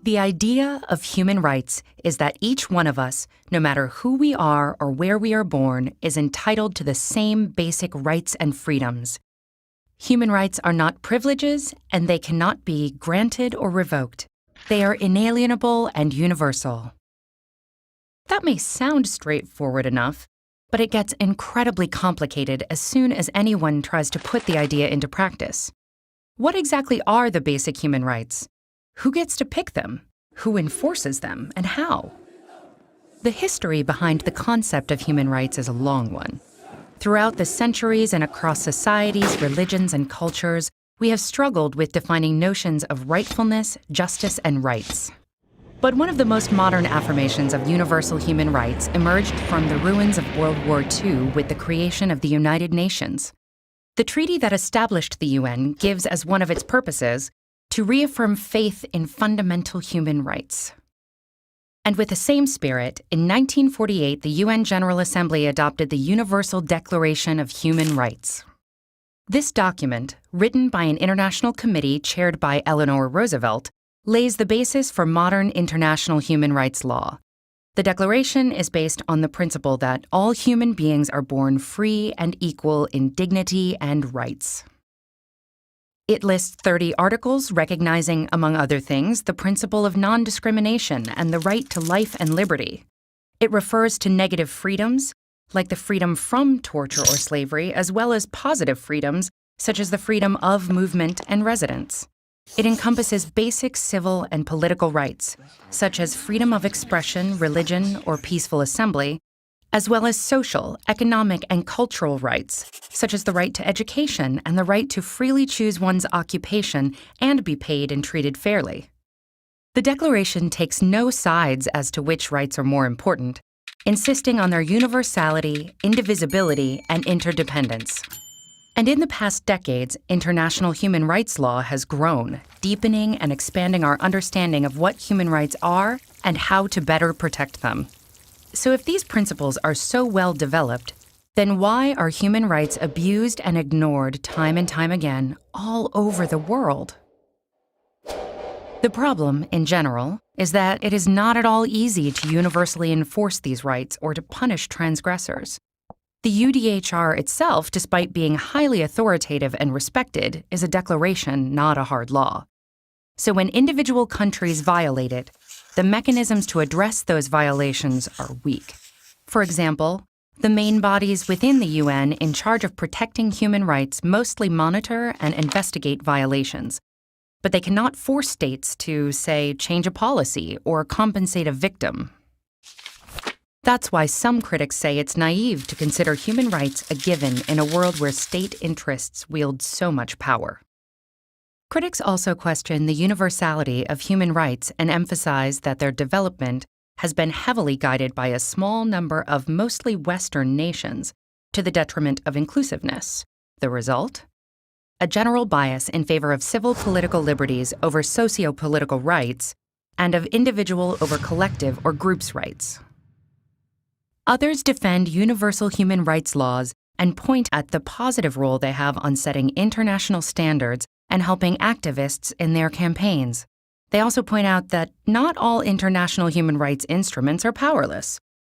The idea of human rights is that each one of us, no matter who we are or where we are born, is entitled to the same basic rights and freedoms. Human rights are not privileges, and they cannot be granted or revoked. They are inalienable and universal. That may sound straightforward enough, but it gets incredibly complicated as soon as anyone tries to put the idea into practice. What exactly are the basic human rights? Who gets to pick them? Who enforces them, and how? The history behind the concept of human rights is a long one. Throughout the centuries and across societies, religions, and cultures, we have struggled with defining notions of rightfulness, justice, and rights. But one of the most modern affirmations of universal human rights emerged from the ruins of World War II with the creation of the United Nations. The treaty that established the UN gives as one of its purposes to reaffirm faith in fundamental human rights. And with the same spirit, in 1948, the UN General Assembly adopted the Universal Declaration of Human Rights. This document, written by an international committee chaired by Eleanor Roosevelt, lays the basis for modern international human rights law. The Declaration is based on the principle that all human beings are born free and equal in dignity and rights. It lists 30 articles recognizing, among other things, the principle of non-discrimination and the right to life and liberty. It refers to negative freedoms, like the freedom from torture or slavery, as well as positive freedoms, such as the freedom of movement and residence. It encompasses basic civil and political rights, such as freedom of expression, religion, or peaceful assembly, as well as social, economic, and cultural rights, such as the right to education and the right to freely choose one's occupation and be paid and treated fairly. The Declaration takes no sides as to which rights are more important, insisting on their universality, indivisibility, and interdependence. And in the past decades, international human rights law has grown, deepening and expanding our understanding of what human rights are and how to better protect them. So if these principles are so well developed, then why are human rights abused and ignored time and time again all over the world? The problem, in general, is that it is not at all easy to universally enforce these rights or to punish transgressors. The UDHR itself, despite being highly authoritative and respected, is a declaration, not a hard law. So when individual countries violate it, the mechanisms to address those violations are weak. For example, the main bodies within the UN in charge of protecting human rights mostly monitor and investigate violations, but they cannot force states to, say, change a policy or compensate a victim. That's why some critics say it's naive to consider human rights a given in a world where state interests wield so much power. Critics also question the universality of human rights and emphasize that their development has been heavily guided by a small number of mostly Western nations to the detriment of inclusiveness. The result? A general bias in favor of civil political liberties over socio-political rights and of individual over collective or groups' rights. Others defend universal human rights laws and point at the positive role they have on setting international standards and helping activists in their campaigns. They also point out that not all international human rights instruments are powerless.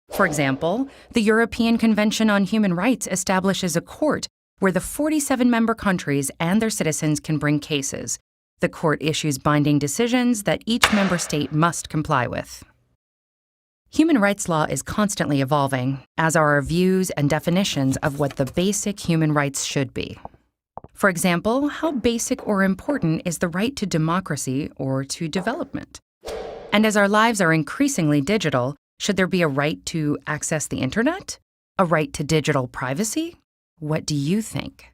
For example, the European Convention on Human Rights establishes a court where the 47 member countries and their citizens can bring cases. The court issues binding decisions that each member state must comply with. Human rights law is constantly evolving, as are our views and definitions of what the basic human rights should be. For example, how basic or important is the right to democracy or to development? And as our lives are increasingly digital, should there be a right to access the internet? A right to digital privacy? What do you think?